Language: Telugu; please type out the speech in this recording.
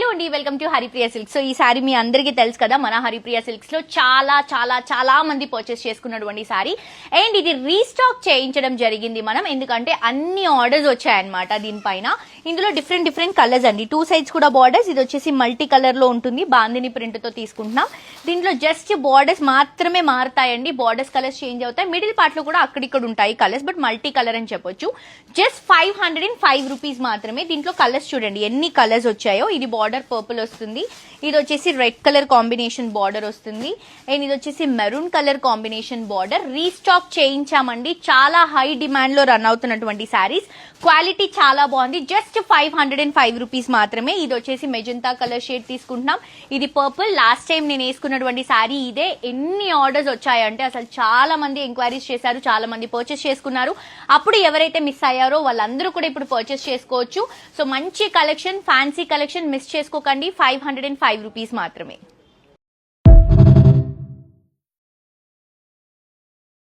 హలో అండి, welcome to Haripriya silks. So ఈ సారీ మీ అందరికీ తెలుసు కదా, మన హరిప్రియ సిల్క్స్ లో చాలా చాలా చాలా మంది పర్చేస్ చేసుకున్నటువంటి సారీ. అండ్ ఇది రీస్టాక్ చేయించడం జరిగింది మనం, ఎందుకంటే అన్ని ఆర్డర్స్ వచ్చాయన్నమాట దీనిపైన. ఇందులో డిఫరెంట్ కలర్స్ అండి, 2 సైడ్స్ కూడా బార్డర్స్. ఇది వచ్చేసి మల్టీ కలర్ లో ఉంటుంది, బాందిని ప్రింట్ తో తీసుకుంటున్నాం. దీంట్లో జస్ట్ బార్డర్స్ మాత్రమే మారుతాయండి, బార్డర్స్ కలర్స్ చేంజ్ అవుతాయి. మిడిల్ పార్ట్ లో కూడా అక్కడిక్కడ ఉంటాయి కలర్స్, బట్ మల్టీ కలర్ అని చెప్పొచ్చు. జస్ట్ 505 రూపీస్ మాత్రమే. దీంట్లో కలర్స్ చూడండి ఎన్ని కలర్స్ వచ్చాయో. ఇది బార్డర్ పర్పుల్ వస్తుంది, ఇది వచ్చేసి రెడ్ కలర్ కాంబినేషన్ బార్డర్ వస్తుంది, అండ్ ఇది వచ్చేసి maroon colour combination border. Restock చేయించామండి, చాలా హై డిమాండ్ లో రన్ అవుతున్నటువంటి శారీస్. క్వాలిటీ చాలా బాగుంది. జస్ట్ 505 రూపీస్ మాత్రమే. ఇది వచ్చేసి మెజంతా కలర్ షేడ్ తీసుకుంటున్నాం, ఇది పర్పుల్. లాస్ట్ టైం నేను వేసుకున్నటువంటి శారీ ఇదే. ఎన్ని ఆర్డర్స్ వచ్చాయంటే అసలు చాలా మంది ఎంక్వైరీస్ చేశారు, చాలా మంది పర్చేస్ చేసుకున్నారు. అప్పుడు ఎవరైతే మిస్ అయ్యారో వాళ్ళందరూ కూడా ఇప్పుడు పర్చేస్ చేసుకోవచ్చు. సో మంచి కలెక్షన్, ఫ్యాన్సీ కలెక్షన్ మిస్ చేసుకోకండి. 505 రూపీస్ మాత్రమే.